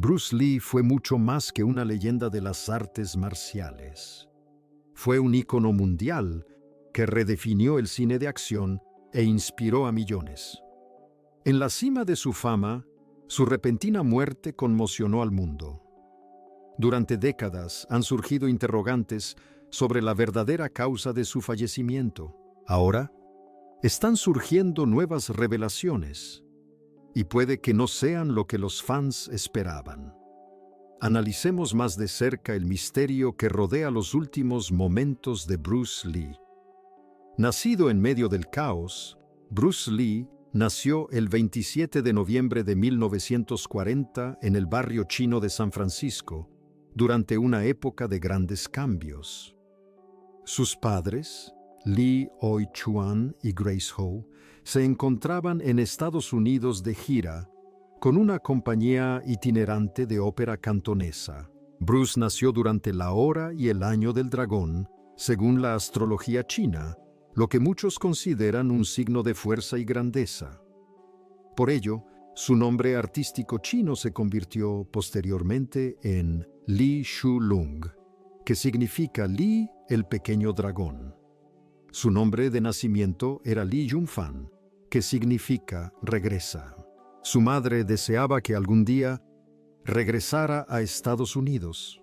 Bruce Lee fue mucho más que una leyenda de las artes marciales. Fue un ícono mundial que redefinió el cine de acción e inspiró a millones. En la cima de su fama, su repentina muerte conmocionó al mundo. Durante décadas han surgido interrogantes sobre la verdadera causa de su fallecimiento. Ahora, están surgiendo nuevas revelaciones, y puede que no sean lo que los fans esperaban. Analicemos más de cerca el misterio que rodea los últimos momentos de Bruce Lee. Nacido en medio del caos, Bruce Lee nació el 27 de noviembre de 1940 en el barrio chino de San Francisco, durante una época de grandes cambios. Sus padres, Lee Oi-chuan y Grace Ho, se encontraban en Estados Unidos de gira con una compañía itinerante de ópera cantonesa. Bruce nació durante la hora y el año del dragón, según la astrología china, lo que muchos consideran un signo de fuerza y grandeza. Por ello, su nombre artístico chino se convirtió posteriormente en Li Shu-lung, que significa Li, el pequeño dragón. Su nombre de nacimiento era Li Yunfan, que significa regresa. Su madre deseaba que algún día regresara a Estados Unidos.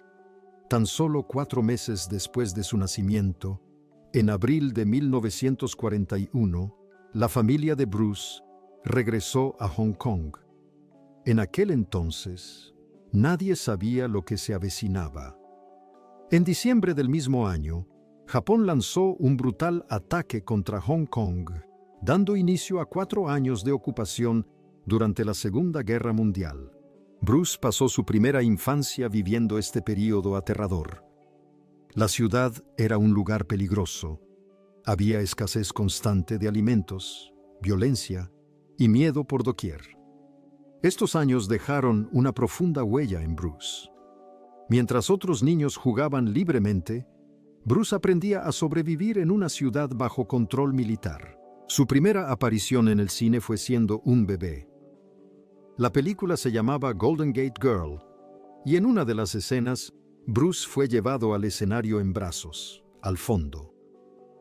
Tan solo 4 meses después de su nacimiento, en abril de 1941, la familia de Bruce regresó a Hong Kong. En aquel entonces, nadie sabía lo que se avecinaba. En diciembre del mismo año, Japón lanzó un brutal ataque contra Hong Kong, dando inicio a 4 años de ocupación durante la Segunda Guerra Mundial. Bruce pasó su primera infancia viviendo este período aterrador. La ciudad era un lugar peligroso. Había escasez constante de alimentos, violencia y miedo por doquier. Estos años dejaron una profunda huella en Bruce. Mientras otros niños jugaban libremente, Bruce aprendía a sobrevivir en una ciudad bajo control militar. Su primera aparición en el cine fue siendo un bebé. La película se llamaba Golden Gate Girl, y en una de las escenas, Bruce fue llevado al escenario en brazos, al fondo.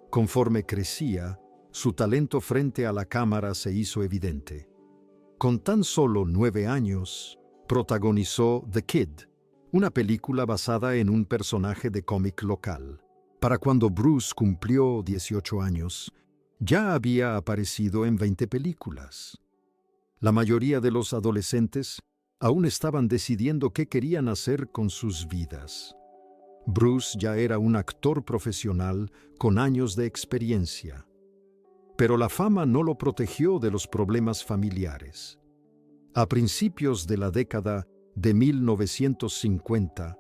Conforme crecía, su talento frente a la cámara se hizo evidente. Con tan solo 9 años, protagonizó The Kid, una película basada en un personaje de cómic local. Para cuando Bruce cumplió 18 años, ya había aparecido en 20 películas. La mayoría de los adolescentes aún estaban decidiendo qué querían hacer con sus vidas. Bruce ya era un actor profesional con años de experiencia. Pero la fama no lo protegió de los problemas familiares. A principios de la década de 1950,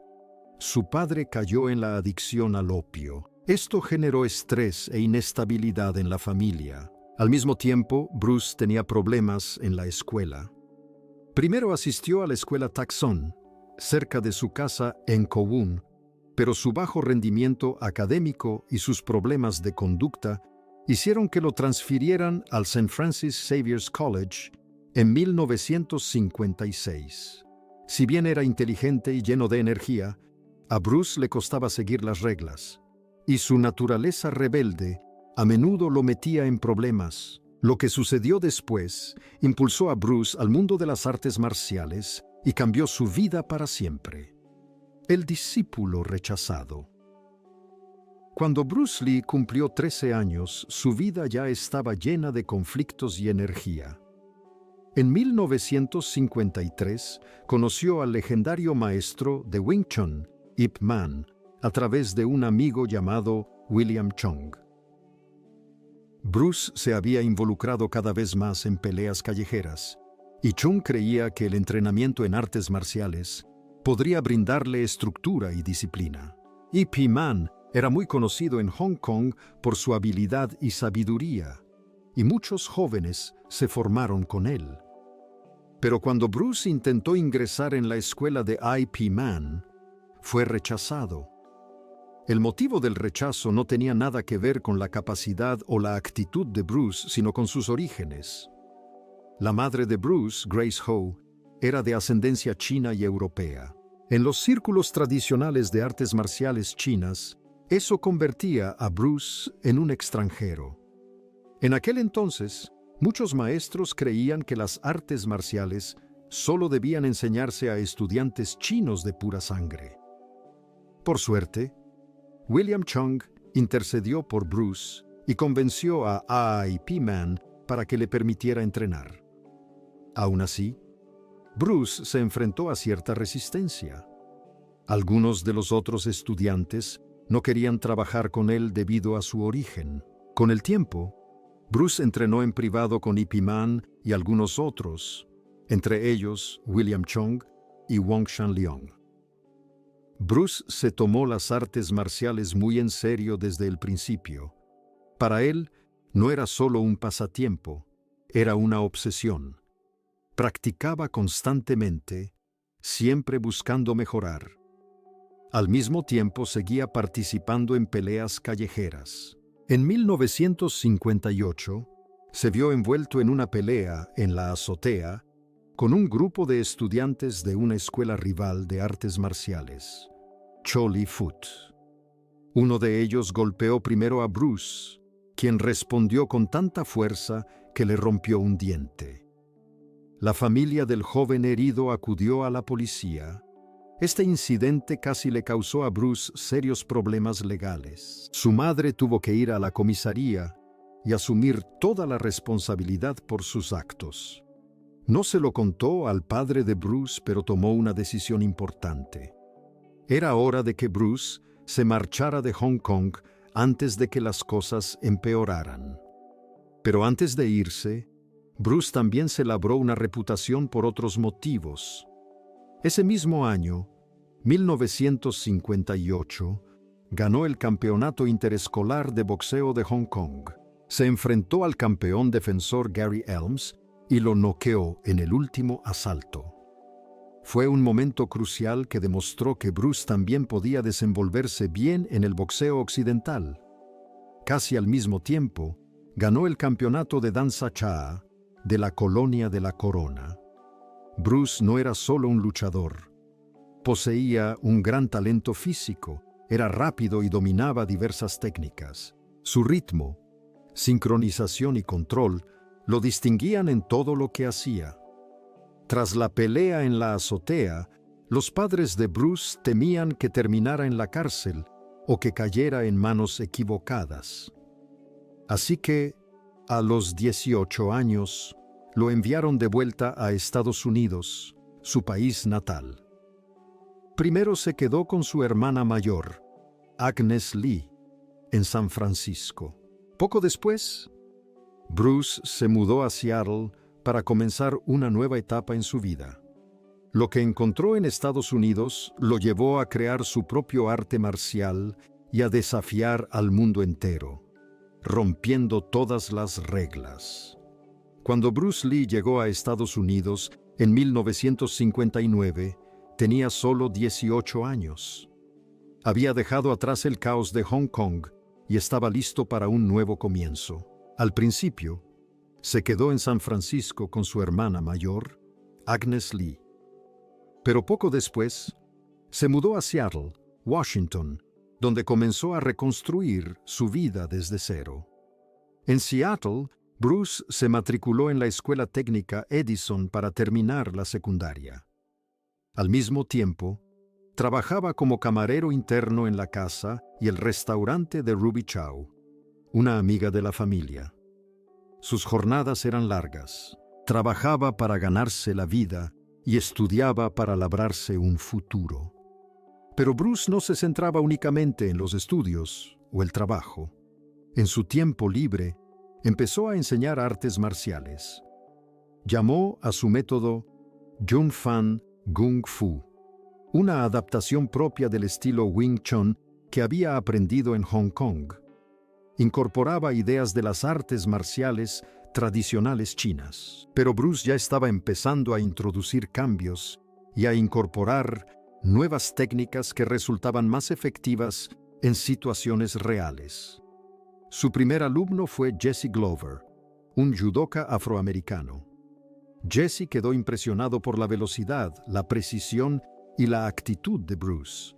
su padre cayó en la adicción al opio. Esto generó estrés e inestabilidad en la familia. Al mismo tiempo, Bruce tenía problemas en la escuela. Primero asistió a la escuela Taxon, cerca de su casa en Kowloon, pero su bajo rendimiento académico y sus problemas de conducta hicieron que lo transfirieran al St. Francis Xavier's College en 1956. Si bien era inteligente y lleno de energía, a Bruce le costaba seguir las reglas, y su naturaleza rebelde a menudo lo metía en problemas. Lo que sucedió después impulsó a Bruce al mundo de las artes marciales y cambió su vida para siempre. El discípulo rechazado. Cuando Bruce Lee cumplió 13 años, su vida ya estaba llena de conflictos y energía. En 1953, conoció al legendario maestro de Wing Chun, Ip Man, a través de un amigo llamado William Chung. Bruce se había involucrado cada vez más en peleas callejeras, y Chung creía que el entrenamiento en artes marciales podría brindarle estructura y disciplina. Ip Man era muy conocido en Hong Kong por su habilidad y sabiduría, y muchos jóvenes se formaron con él. Pero cuando Bruce intentó ingresar en la escuela de Ip Man, fue rechazado. El motivo del rechazo no tenía nada que ver con la capacidad o la actitud de Bruce, sino con sus orígenes. La madre de Bruce, Grace Ho, era de ascendencia china y europea. En los círculos tradicionales de artes marciales chinas, eso convertía a Bruce en un extranjero. En aquel entonces, muchos maestros creían que las artes marciales solo debían enseñarse a estudiantes chinos de pura sangre. Por suerte, William Cheung intercedió por Bruce y convenció a A.I.P. Man para que le permitiera entrenar. Aún así, Bruce se enfrentó a cierta resistencia. Algunos de los otros estudiantes no querían trabajar con él debido a su origen. Con el tiempo, Bruce entrenó en privado con Ip Man y algunos otros, entre ellos William Cheung y Wong Shanliong. Bruce se tomó las artes marciales muy en serio desde el principio. Para él, no era solo un pasatiempo, era una obsesión. Practicaba constantemente, siempre buscando mejorar. Al mismo tiempo seguía participando en peleas callejeras. En 1958, se vio envuelto en una pelea en la azotea con un grupo de estudiantes de una escuela rival de artes marciales, Cho Lee Foot. Uno de ellos golpeó primero a Bruce, quien respondió con tanta fuerza que le rompió un diente. La familia del joven herido acudió a la policía. Este incidente casi le causó a Bruce serios problemas legales. Su madre tuvo que ir a la comisaría y asumir toda la responsabilidad por sus actos. No se lo contó al padre de Bruce, pero tomó una decisión importante. Era hora de que Bruce se marchara de Hong Kong antes de que las cosas empeoraran. Pero antes de irse, Bruce también se labró una reputación por otros motivos. Ese mismo año, 1958, ganó el Campeonato Interescolar de Boxeo de Hong Kong. Se enfrentó al campeón defensor Gary Elms y lo noqueó en el último asalto. Fue un momento crucial que demostró que Bruce también podía desenvolverse bien en el boxeo occidental. Casi al mismo tiempo, ganó el campeonato de danza Cha de la Colonia de la Corona. Bruce no era solo un luchador. Poseía un gran talento físico, era rápido y dominaba diversas técnicas. Su ritmo, sincronización y control lo distinguían en todo lo que hacía. Tras la pelea en la azotea, los padres de Bruce temían que terminara en la cárcel o que cayera en manos equivocadas. Así que, a los 18 años, lo enviaron de vuelta a Estados Unidos, su país natal. Primero se quedó con su hermana mayor, Agnes Lee, en San Francisco. Poco después, Bruce se mudó a Seattle para comenzar una nueva etapa en su vida. Lo que encontró en Estados Unidos lo llevó a crear su propio arte marcial y a desafiar al mundo entero, rompiendo todas las reglas. Cuando Bruce Lee llegó a Estados Unidos en 1959, tenía solo 18 años. Había dejado atrás el caos de Hong Kong y estaba listo para un nuevo comienzo. Al principio, se quedó en San Francisco con su hermana mayor, Agnes Lee. Pero poco después, se mudó a Seattle, Washington, donde comenzó a reconstruir su vida desde cero. En Seattle, Bruce se matriculó en la Escuela Técnica Edison para terminar la secundaria. Al mismo tiempo, trabajaba como camarero interno en la casa y el restaurante de Ruby Chow, una amiga de la familia. Sus jornadas eran largas. Trabajaba para ganarse la vida y estudiaba para labrarse un futuro. Pero Bruce no se centraba únicamente en los estudios o el trabajo. En su tiempo libre, empezó a enseñar artes marciales. Llamó a su método Jun Fan Gung Fu, una adaptación propia del estilo Wing Chun que había aprendido en Hong Kong. Incorporaba ideas de las artes marciales tradicionales chinas, pero Bruce ya estaba empezando a introducir cambios y a incorporar nuevas técnicas que resultaban más efectivas en situaciones reales. Su primer alumno fue Jesse Glover, un judoka afroamericano. Jesse quedó impresionado por la velocidad, la precisión y la actitud de Bruce.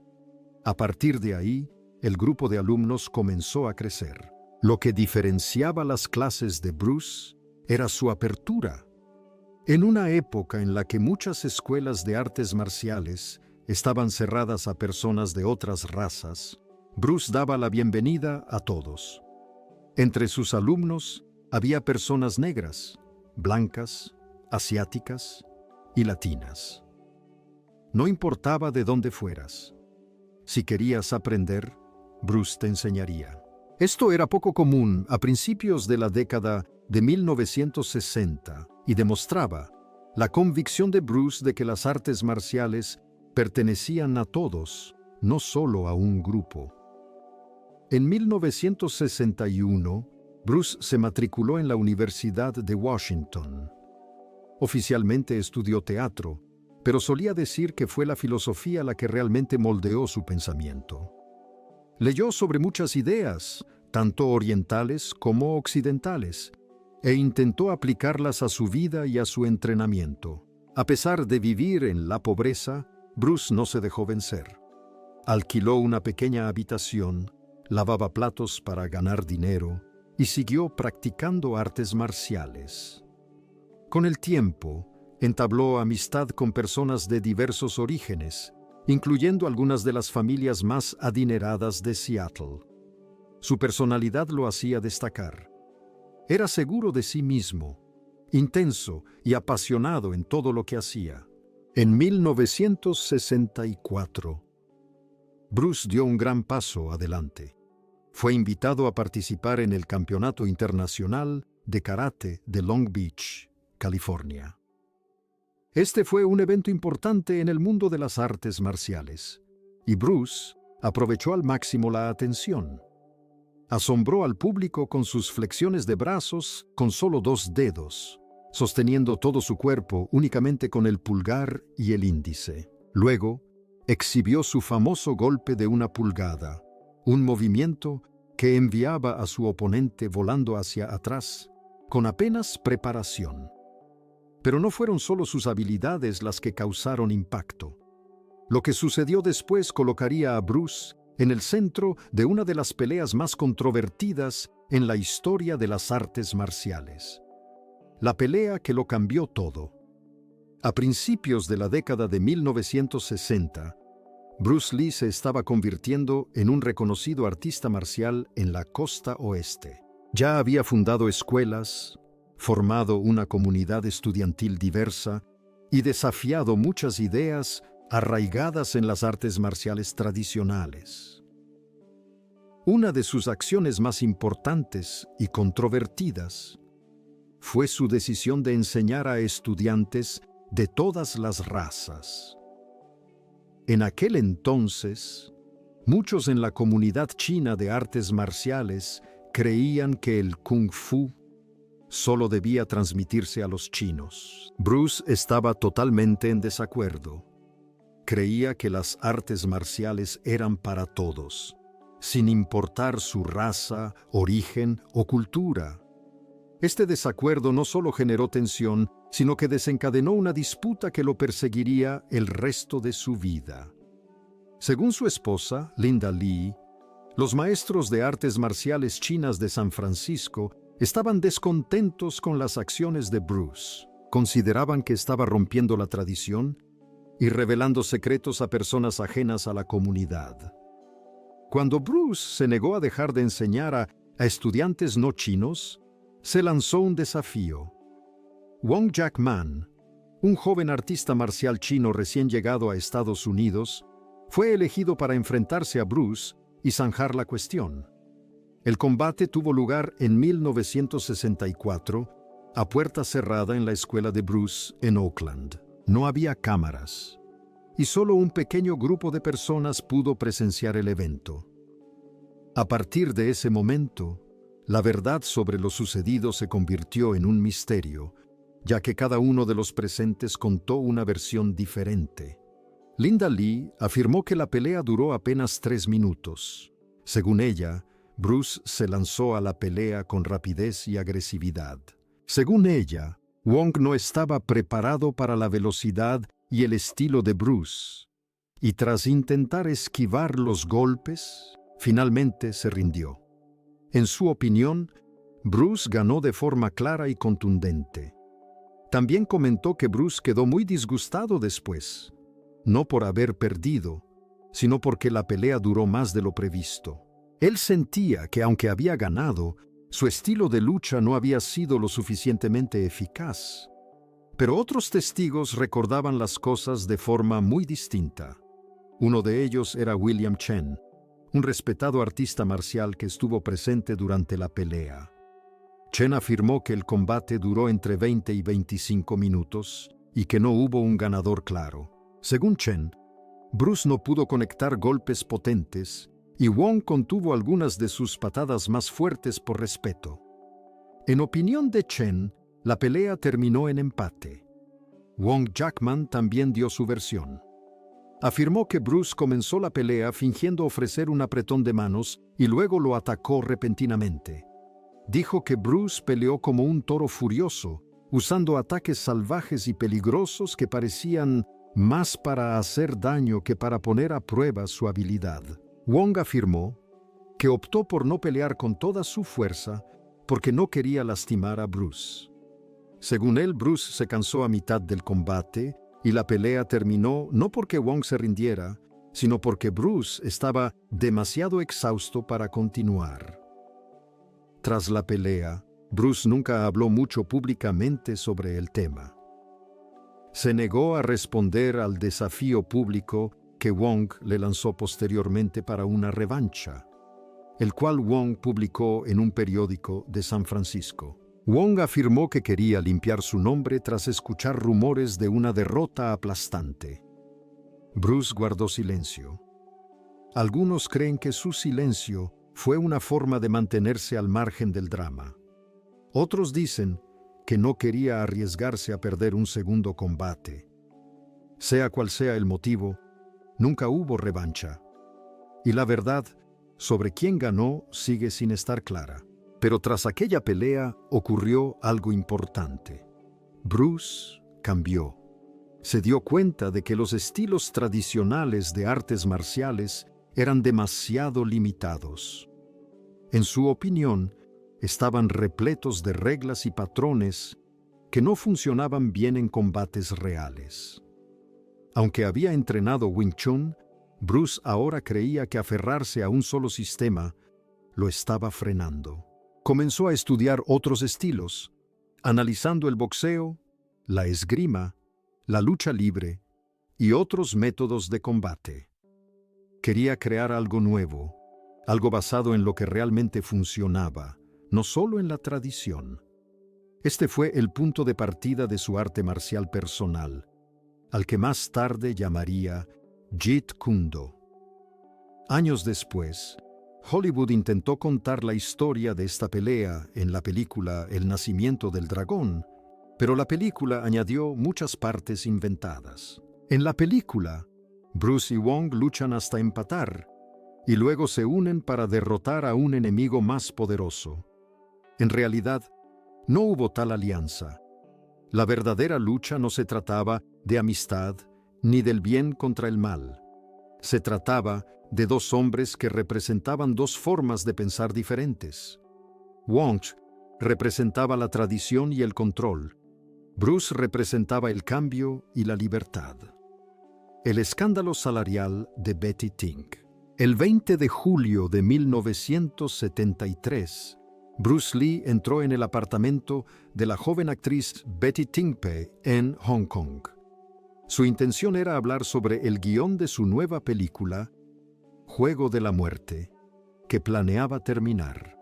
A partir de ahí, el grupo de alumnos comenzó a crecer. Lo que diferenciaba las clases de Bruce era su apertura. En una época en la que muchas escuelas de artes marciales estaban cerradas a personas de otras razas, Bruce daba la bienvenida a todos. Entre sus alumnos había personas negras, blancas, asiáticas y latinas. No importaba de dónde fueras. Si querías aprender, Bruce te enseñaría. Esto era poco común a principios de la década de 1960 y demostraba la convicción de Bruce de que las artes marciales pertenecían a todos, no solo a un grupo. En 1961, Bruce se matriculó en la Universidad de Washington. Oficialmente estudió teatro, pero solía decir que fue la filosofía la que realmente moldeó su pensamiento. Leyó sobre muchas ideas, tanto orientales como occidentales, e intentó aplicarlas a su vida y a su entrenamiento. A pesar de vivir en la pobreza, Bruce no se dejó vencer. Alquiló una pequeña habitación, lavaba platos para ganar dinero y siguió practicando artes marciales. Con el tiempo, entabló amistad con personas de diversos orígenes, incluyendo algunas de las familias más adineradas de Seattle. Su personalidad lo hacía destacar. Era seguro de sí mismo, intenso y apasionado en todo lo que hacía. En 1964, Bruce dio un gran paso adelante. Fue invitado a participar en el Campeonato Internacional de Karate de Long Beach, California. Este fue un evento importante en el mundo de las artes marciales, y Bruce aprovechó al máximo la atención. Asombró al público con sus flexiones de brazos con solo 2 dedos, sosteniendo todo su cuerpo únicamente con el pulgar y el índice. Luego, exhibió su famoso golpe de 1 pulgada, un movimiento que enviaba a su oponente volando hacia atrás, con apenas preparación. Pero no fueron solo sus habilidades las que causaron impacto. Lo que sucedió después colocaría a Bruce en el centro de una de las peleas más controvertidas en la historia de las artes marciales. La pelea que lo cambió todo. A principios de la década de 1960, Bruce Lee se estaba convirtiendo en un reconocido artista marcial en la costa oeste. Ya había fundado escuelas, formado una comunidad estudiantil diversa y desafiado muchas ideas arraigadas en las artes marciales tradicionales. Una de sus acciones más importantes y controvertidas fue su decisión de enseñar a estudiantes de todas las razas. En aquel entonces, muchos en la comunidad china de artes marciales creían que el Kung Fu solo debía transmitirse a los chinos. Bruce estaba totalmente en desacuerdo. Creía que las artes marciales eran para todos, sin importar su raza, origen o cultura. Este desacuerdo no solo generó tensión, sino que desencadenó una disputa que lo perseguiría el resto de su vida. Según su esposa, Linda Lee, los maestros de artes marciales chinas de San Francisco estaban descontentos con las acciones de Bruce. Consideraban que estaba rompiendo la tradición y revelando secretos a personas ajenas a la comunidad. Cuando Bruce se negó a dejar de enseñar a estudiantes no chinos, se lanzó un desafío. Wong Jack Man, un joven artista marcial chino recién llegado a Estados Unidos, fue elegido para enfrentarse a Bruce y zanjar la cuestión. El combate tuvo lugar en 1964, a puerta cerrada en la escuela de Bruce en Oakland. No había cámaras, y solo un pequeño grupo de personas pudo presenciar el evento. A partir de ese momento, la verdad sobre lo sucedido se convirtió en un misterio, ya que cada uno de los presentes contó una versión diferente. Linda Lee afirmó que la pelea duró apenas 3 minutos. Según ella, Bruce se lanzó a la pelea con rapidez y agresividad. Según ella, Wong no estaba preparado para la velocidad y el estilo de Bruce, y tras intentar esquivar los golpes, finalmente se rindió. En su opinión, Bruce ganó de forma clara y contundente. También comentó que Bruce quedó muy disgustado después, no por haber perdido, sino porque la pelea duró más de lo previsto. Él sentía que aunque había ganado, su estilo de lucha no había sido lo suficientemente eficaz. Pero otros testigos recordaban las cosas de forma muy distinta. Uno de ellos era William Chen, un respetado artista marcial que estuvo presente durante la pelea. Chen afirmó que el combate duró entre 20 y 25 minutos y que no hubo un ganador claro. Según Chen, Bruce no pudo conectar golpes potentes y Wong contuvo algunas de sus patadas más fuertes por respeto. En opinión de Chen, la pelea terminó en empate. Wong Jackman también dio su versión. Afirmó que Bruce comenzó la pelea fingiendo ofrecer un apretón de manos y luego lo atacó repentinamente. Dijo que Bruce peleó como un toro furioso, usando ataques salvajes y peligrosos que parecían más para hacer daño que para poner a prueba su habilidad. Wong afirmó que optó por no pelear con toda su fuerza porque no quería lastimar a Bruce. Según él, Bruce se cansó a mitad del combate y la pelea terminó no porque Wong se rindiera, sino porque Bruce estaba demasiado exhausto para continuar. Tras la pelea, Bruce nunca habló mucho públicamente sobre el tema. Se negó a responder al desafío público que Wong le lanzó posteriormente para una revancha, el cual Wong publicó en un periódico de San Francisco. Wong afirmó que quería limpiar su nombre tras escuchar rumores de una derrota aplastante. Bruce guardó silencio. Algunos creen que su silencio fue una forma de mantenerse al margen del drama. Otros dicen que no quería arriesgarse a perder un segundo combate. Sea cual sea el motivo, nunca hubo revancha. Y la verdad sobre quién ganó sigue sin estar clara. Pero tras aquella pelea ocurrió algo importante. Bruce cambió. Se dio cuenta de que los estilos tradicionales de artes marciales eran demasiado limitados. En su opinión, estaban repletos de reglas y patrones que no funcionaban bien en combates reales. Aunque había entrenado Wing Chun, Bruce ahora creía que aferrarse a un solo sistema lo estaba frenando. Comenzó a estudiar otros estilos, analizando el boxeo, la esgrima, la lucha libre y otros métodos de combate. Quería crear algo nuevo, algo basado en lo que realmente funcionaba, no solo en la tradición. Este fue el punto de partida de su arte marcial personal, al que más tarde llamaría Jeet Kune Do. Años después, Hollywood intentó contar la historia de esta pelea en la película El nacimiento del dragón, pero la película añadió muchas partes inventadas. En la película, Bruce y Wong luchan hasta empatar, y luego se unen para derrotar a un enemigo más poderoso. En realidad, no hubo tal alianza. La verdadera lucha no se trataba de amistad ni del bien contra el mal. Se trataba de dos hombres que representaban dos formas de pensar diferentes. Wong representaba la tradición y el control. Bruce representaba el cambio y la libertad. El escándalo salarial de Betty Ting. El 20 de julio de 1973, Bruce Lee entró en el apartamento de la joven actriz Betty Ting-pei en Hong Kong. Su intención era hablar sobre el guión de su nueva película, Juego de la Muerte, que planeaba terminar.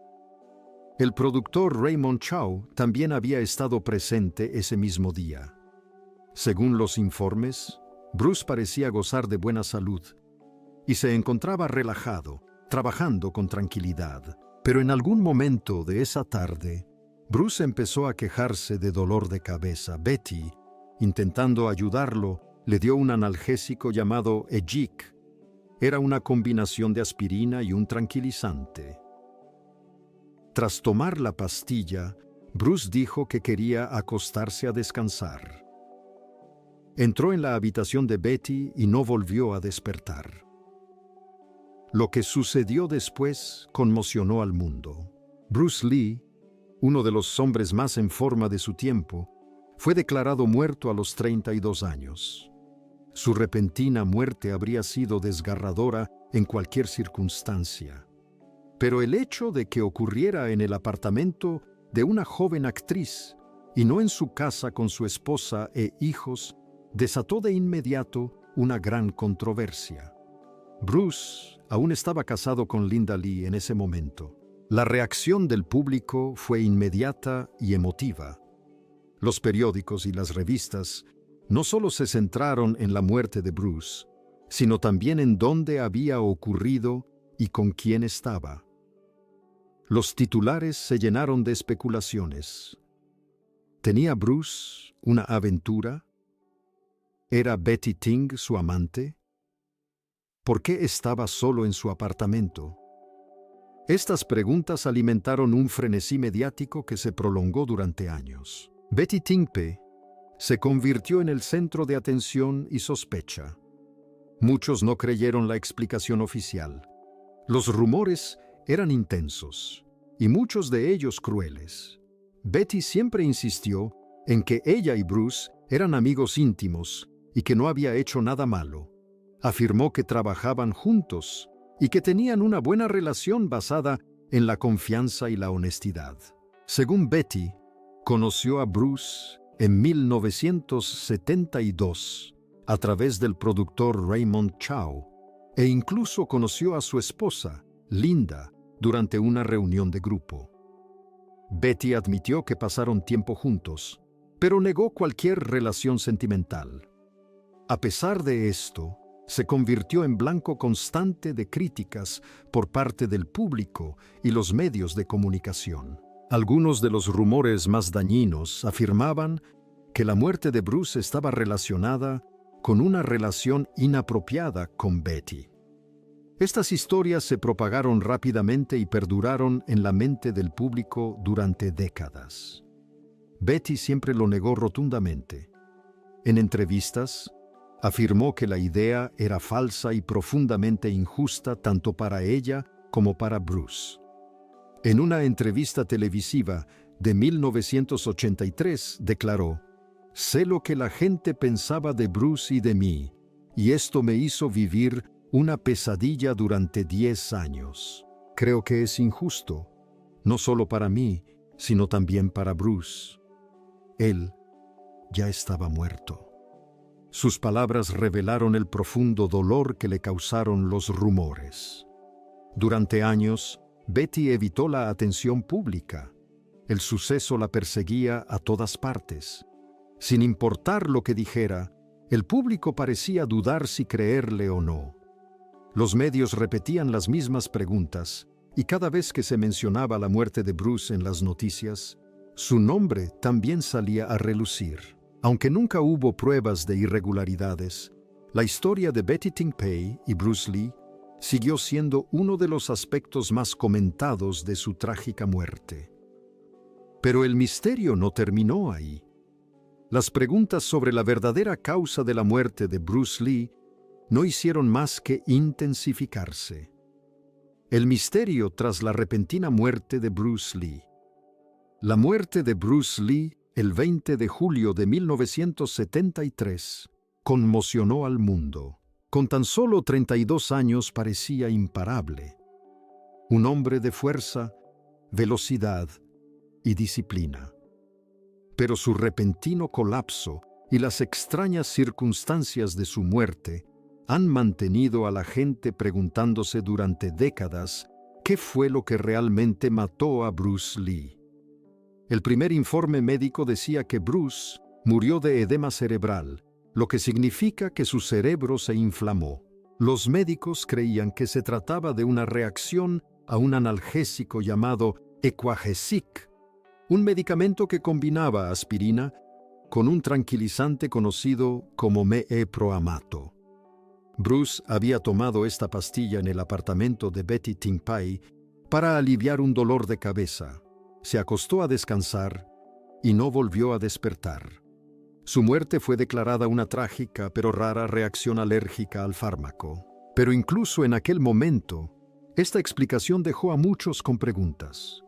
El productor Raymond Chow también había estado presente ese mismo día. Según los informes, Bruce parecía gozar de buena salud y se encontraba relajado, trabajando con tranquilidad. Pero en algún momento de esa tarde, Bruce empezó a quejarse de dolor de cabeza. Betty, intentando ayudarlo, le dio un analgésico llamado Ejic. Era una combinación de aspirina y un tranquilizante. Tras tomar la pastilla, Bruce dijo que quería acostarse a descansar. Entró en la habitación de Betty y no volvió a despertar. Lo que sucedió después conmocionó al mundo. Bruce Lee, uno de los hombres más en forma de su tiempo, fue declarado muerto a los 32 años. Su repentina muerte habría sido desgarradora en cualquier circunstancia. Pero el hecho de que ocurriera en el apartamento de una joven actriz y no en su casa con su esposa e hijos desató de inmediato una gran controversia. Bruce aún estaba casado con Linda Lee en ese momento. La reacción del público fue inmediata y emotiva. Los periódicos y las revistas no solo se centraron en la muerte de Bruce, sino también en dónde había ocurrido y con quién estaba. Los titulares se llenaron de especulaciones. ¿Tenía Bruce una aventura? ¿Era Betty Ting su amante? ¿Por qué estaba solo en su apartamento? Estas preguntas alimentaron un frenesí mediático que se prolongó durante años. Betty Ting-pei se convirtió en el centro de atención y sospecha. Muchos no creyeron la explicación oficial. Los rumores eran intensos, y muchos de ellos crueles. Betty siempre insistió en que ella y Bruce eran amigos íntimos y que no había hecho nada malo. Afirmó que trabajaban juntos y que tenían una buena relación basada en la confianza y la honestidad. Según Betty, conoció a Bruce en 1972 a través del productor Raymond Chow e incluso conoció a su esposa, Linda, durante una reunión de grupo. Betty admitió que pasaron tiempo juntos, pero negó cualquier relación sentimental. A pesar de esto, se convirtió en blanco constante de críticas por parte del público y los medios de comunicación. Algunos de los rumores más dañinos afirmaban que la muerte de Bruce estaba relacionada con una relación inapropiada con Betty. Estas historias se propagaron rápidamente y perduraron en la mente del público durante décadas. Betty siempre lo negó rotundamente. En entrevistas, afirmó que la idea era falsa y profundamente injusta tanto para ella como para Bruce. En una entrevista televisiva de 1983 declaró: «Sé lo que la gente pensaba de Bruce y de mí, y esto me hizo vivir una pesadilla durante 10 años. Creo que es injusto, no solo para mí, sino también para Bruce. Él ya estaba muerto». Sus palabras revelaron el profundo dolor que le causaron los rumores. Durante años, Betty evitó la atención pública. El suceso la perseguía a todas partes. Sin importar lo que dijera, el público parecía dudar si creerle o no. Los medios repetían las mismas preguntas, y cada vez que se mencionaba la muerte de Bruce en las noticias, su nombre también salía a relucir. Aunque nunca hubo pruebas de irregularidades, la historia de Betty Ting-pei y Bruce Lee siguió siendo uno de los aspectos más comentados de su trágica muerte. Pero el misterio no terminó ahí. Las preguntas sobre la verdadera causa de la muerte de Bruce Lee no hicieron más que intensificarse. El misterio tras la repentina muerte de Bruce Lee. La muerte de Bruce Lee el 20 de julio de 1973 conmocionó al mundo. Con tan solo 32 años parecía imparable. Un hombre de fuerza, velocidad y disciplina. Pero su repentino colapso y las extrañas circunstancias de su muerte han mantenido a la gente preguntándose durante décadas qué fue lo que realmente mató a Bruce Lee. El primer informe médico decía que Bruce murió de edema cerebral, lo que significa que su cerebro se inflamó. Los médicos creían que se trataba de una reacción a un analgésico llamado Equagesic, un medicamento que combinaba aspirina con un tranquilizante conocido como meeproamato. Bruce había tomado esta pastilla en el apartamento de Betty Ting-pei para aliviar un dolor de cabeza. Se acostó a descansar y no volvió a despertar. Su muerte fue declarada una trágica pero rara reacción alérgica al fármaco. Pero incluso en aquel momento, esta explicación dejó a muchos con preguntas.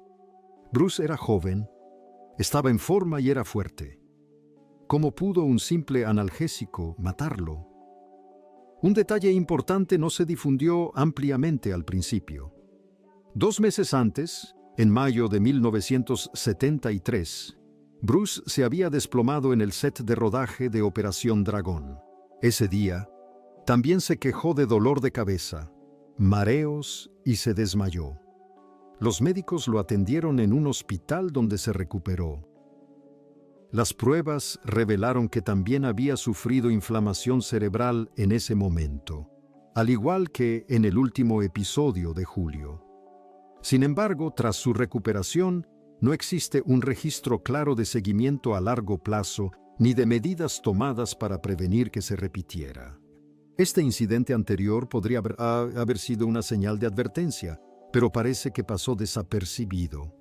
Bruce era joven, estaba en forma y era fuerte. ¿Cómo pudo un simple analgésico matarlo? Un detalle importante no se difundió ampliamente al principio. 2 meses antes, en mayo de 1973, Bruce se había desplomado en el set de rodaje de Operación Dragón. Ese día, también se quejó de dolor de cabeza, mareos y se desmayó. Los médicos lo atendieron en un hospital donde se recuperó. Las pruebas revelaron que también había sufrido inflamación cerebral en ese momento, al igual que en el último episodio de julio. Sin embargo, tras su recuperación, no existe un registro claro de seguimiento a largo plazo ni de medidas tomadas para prevenir que se repitiera. Este incidente anterior podría haber sido una señal de advertencia, pero parece que pasó desapercibido.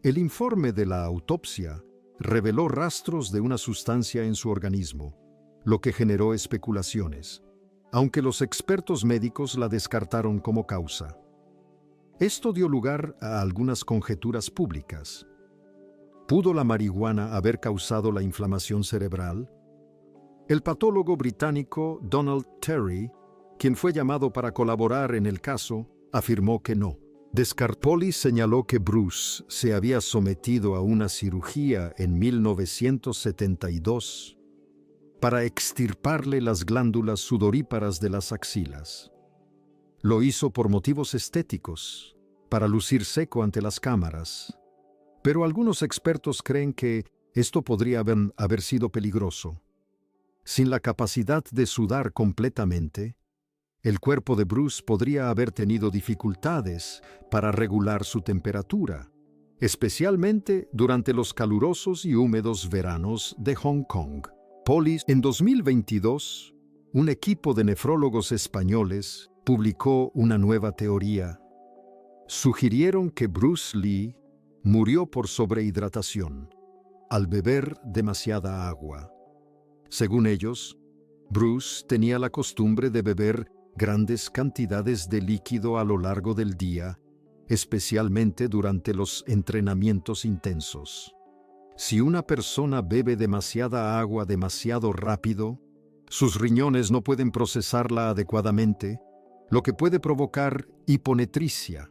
El informe de la autopsia reveló rastros de una sustancia en su organismo, lo que generó especulaciones, aunque los expertos médicos la descartaron como causa. Esto dio lugar a algunas conjeturas públicas. ¿Pudo la marihuana haber causado la inflamación cerebral? El patólogo británico Donald Terry, quien fue llamado para colaborar en el caso, afirmó que no. Descarpoli señaló que Bruce se había sometido a una cirugía en 1972 para extirparle las glándulas sudoríparas de las axilas. Lo hizo por motivos estéticos, para lucir seco ante las cámaras. Pero algunos expertos creen que esto podría haber sido peligroso. Sin la capacidad de sudar completamente, el cuerpo de Bruce podría haber tenido dificultades para regular su temperatura, especialmente durante los calurosos y húmedos veranos de Hong Kong. En 2022, un equipo de nefrólogos españoles publicó una nueva teoría. Sugirieron que Bruce Lee murió por sobrehidratación, al beber demasiada agua. Según ellos, Bruce tenía la costumbre de beber grandes cantidades de líquido a lo largo del día, especialmente durante los entrenamientos intensos. Si una persona bebe demasiada agua demasiado rápido, sus riñones no pueden procesarla adecuadamente, lo que puede provocar hiponetricia,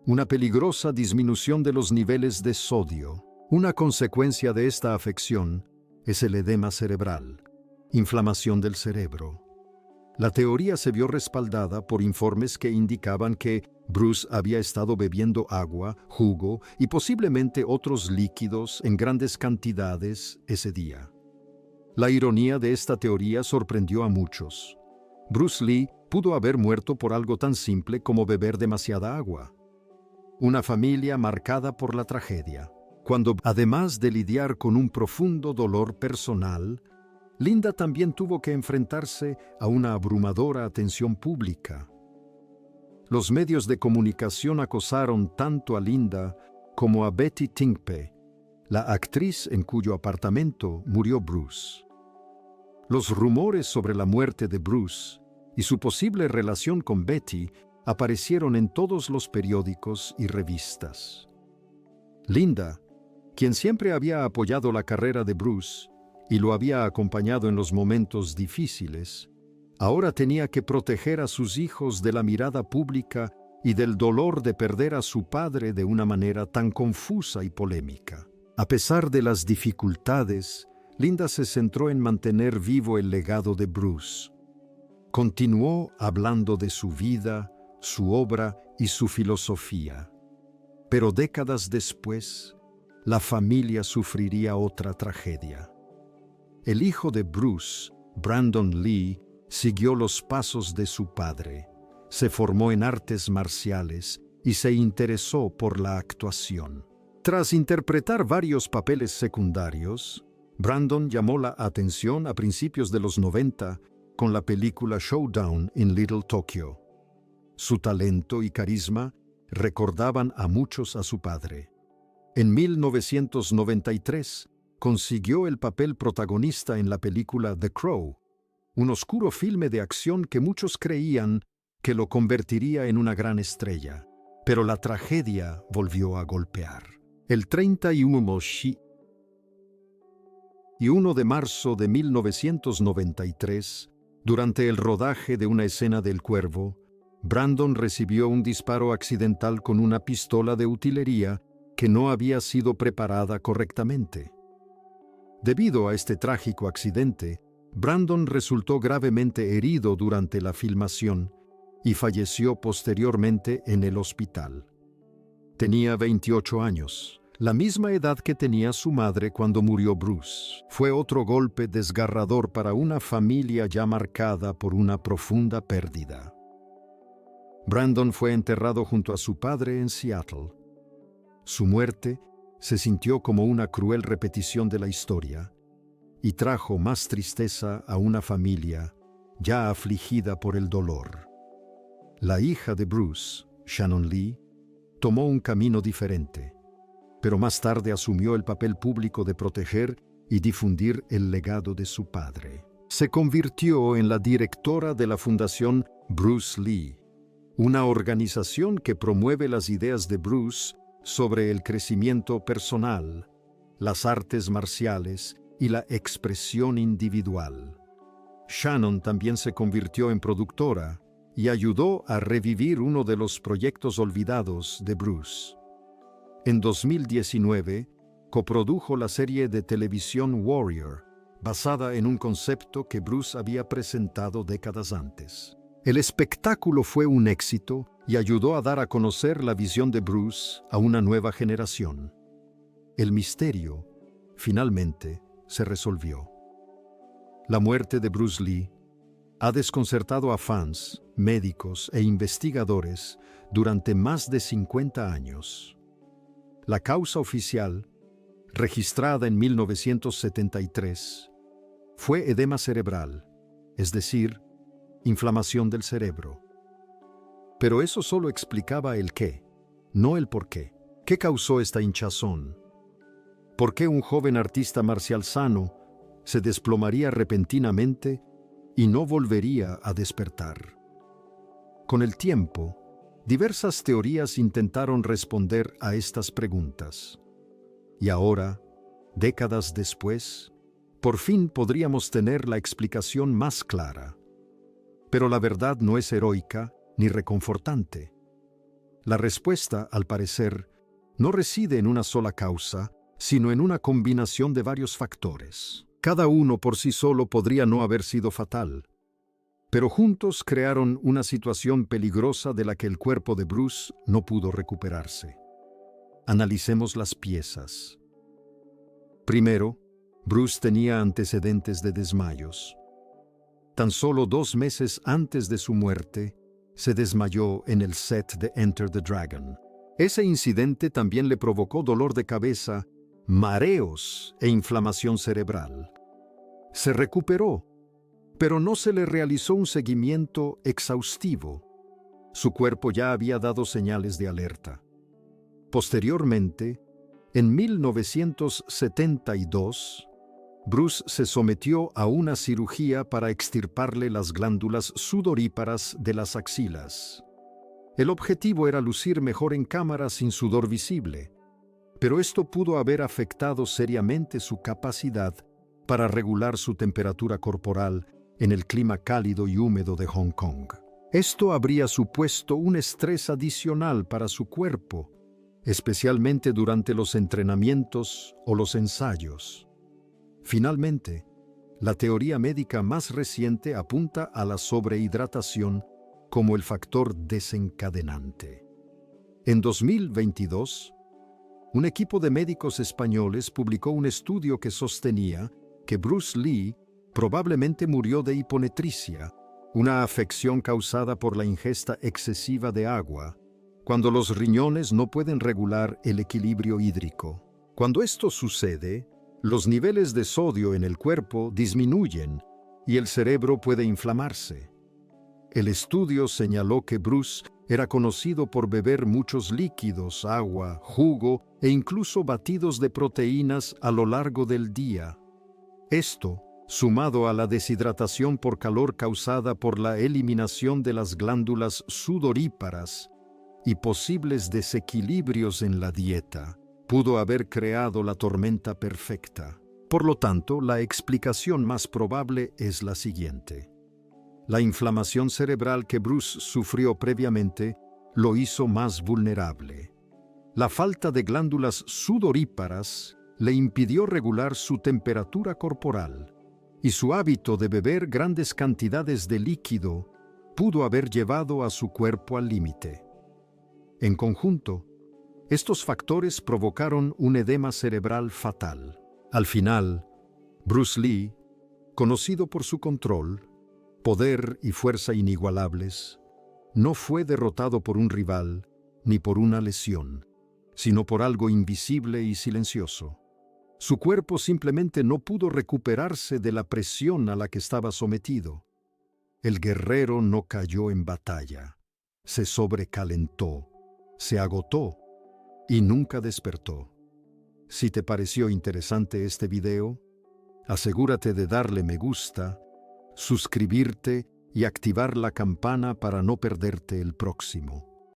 una peligrosa disminución de los niveles de sodio. Una consecuencia de esta afección es el edema cerebral, inflamación del cerebro. La teoría se vio respaldada por informes que indicaban que Bruce había estado bebiendo agua, jugo y posiblemente otros líquidos en grandes cantidades ese día. La ironía de esta teoría sorprendió a muchos. Bruce Lee pudo haber muerto por algo tan simple como beber demasiada agua. Una familia marcada por la tragedia, cuando, además de lidiar con un profundo dolor personal, Linda también tuvo que enfrentarse a una abrumadora atención pública. Los medios de comunicación acosaron tanto a Linda como a Betty Tingpe, la actriz en cuyo apartamento murió Bruce. Los rumores sobre la muerte de Bruce y su posible relación con Betty aparecieron en todos los periódicos y revistas. Linda, quien siempre había apoyado la carrera de Bruce y lo había acompañado en los momentos difíciles, ahora tenía que proteger a sus hijos de la mirada pública y del dolor de perder a su padre de una manera tan confusa y polémica. A pesar de las dificultades, Linda se centró en mantener vivo el legado de Bruce. Continuó hablando de su vida, su obra y su filosofía. Pero décadas después, la familia sufriría otra tragedia. El hijo de Bruce, Brandon Lee, siguió los pasos de su padre, se formó en artes marciales y se interesó por la actuación. Tras interpretar varios papeles secundarios, Brandon llamó la atención a principios de los 90 con la película Showdown in Little Tokyo. Su talento y carisma recordaban a muchos a su padre. En 1993, consiguió el papel protagonista en la película The Crow, un oscuro filme de acción que muchos creían que lo convertiría en una gran estrella. Pero la tragedia volvió a golpear. El 31 de marzo de 1993, durante el rodaje de una escena del Cuervo, Brandon recibió un disparo accidental con una pistola de utilería que no había sido preparada correctamente. Debido a este trágico accidente, Brandon resultó gravemente herido durante la filmación y falleció posteriormente en el hospital. Tenía 28 años, la misma edad que tenía su madre cuando murió Bruce. Fue otro golpe desgarrador para una familia ya marcada por una profunda pérdida. Brandon fue enterrado junto a su padre en Seattle. Su muerte se sintió como una cruel repetición de la historia y trajo más tristeza a una familia ya afligida por el dolor. La hija de Bruce, Shannon Lee, tomó un camino diferente, pero más tarde asumió el papel público de proteger y difundir el legado de su padre. Se convirtió en la directora de la Fundación Bruce Lee, una organización que promueve las ideas de Bruce sobre el crecimiento personal, las artes marciales y la expresión individual. Shannon también se convirtió en productora y ayudó a revivir uno de los proyectos olvidados de Bruce. En 2019, coprodujo la serie de televisión Warrior, basada en un concepto que Bruce había presentado décadas antes. El espectáculo fue un éxito y ayudó a dar a conocer la visión de Bruce a una nueva generación. El misterio, finalmente, se resolvió. La muerte de Bruce Lee ha desconcertado a fans, médicos e investigadores durante más de 50 años. La causa oficial, registrada en 1973, fue edema cerebral, es decir, inflamación del cerebro. Pero eso solo explicaba el qué, no el por qué. ¿Qué causó esta hinchazón? ¿Por qué un joven artista marcial sano se desplomaría repentinamente y no volvería a despertar? Con el tiempo, diversas teorías intentaron responder a estas preguntas. Y ahora, décadas después, por fin podríamos tener la explicación más clara. Pero la verdad no es heroica ni reconfortante. La respuesta, al parecer, no reside en una sola causa, sino en una combinación de varios factores. Cada uno por sí solo podría no haber sido fatal, pero juntos crearon una situación peligrosa de la que el cuerpo de Bruce no pudo recuperarse. Analicemos las piezas. Primero, Bruce tenía antecedentes de desmayos. Tan solo 2 meses antes de su muerte, se desmayó en el set de Enter the Dragon. Ese incidente también le provocó dolor de cabeza, mareos e inflamación cerebral. Se recuperó, pero no se le realizó un seguimiento exhaustivo. Su cuerpo ya había dado señales de alerta. Posteriormente, en 1972, Bruce se sometió a una cirugía para extirparle las glándulas sudoríparas de las axilas. El objetivo era lucir mejor en cámara sin sudor visible, pero esto pudo haber afectado seriamente su capacidad para regular su temperatura corporal en el clima cálido y húmedo de Hong Kong. Esto habría supuesto un estrés adicional para su cuerpo, especialmente durante los entrenamientos o los ensayos. Finalmente, la teoría médica más reciente apunta a la sobrehidratación como el factor desencadenante. En 2022, un equipo de médicos españoles publicó un estudio que sostenía que Bruce Lee probablemente murió de hiponetricia, una afección causada por la ingesta excesiva de agua, cuando los riñones no pueden regular el equilibrio hídrico. Cuando esto sucede, los niveles de sodio en el cuerpo disminuyen y el cerebro puede inflamarse. El estudio señaló que Bruce era conocido por beber muchos líquidos, agua, jugo e incluso batidos de proteínas a lo largo del día. Esto, sumado a la deshidratación por calor causada por la eliminación de las glándulas sudoríparas y posibles desequilibrios en la dieta, pudo haber creado la tormenta perfecta. Por lo tanto, la explicación más probable es la siguiente. La inflamación cerebral que Bruce sufrió previamente lo hizo más vulnerable. La falta de glándulas sudoríparas le impidió regular su temperatura corporal, y su hábito de beber grandes cantidades de líquido pudo haber llevado a su cuerpo al límite. En conjunto, estos factores provocaron un edema cerebral fatal. Al final, Bruce Lee, conocido por su control, poder y fuerza inigualables, no fue derrotado por un rival ni por una lesión, sino por algo invisible y silencioso. Su cuerpo simplemente no pudo recuperarse de la presión a la que estaba sometido. El guerrero no cayó en batalla, se sobrecalentó, se agotó y nunca despertó. Si te pareció interesante este video, asegúrate de darle me gusta, suscribirte y activar la campana para no perderte el próximo.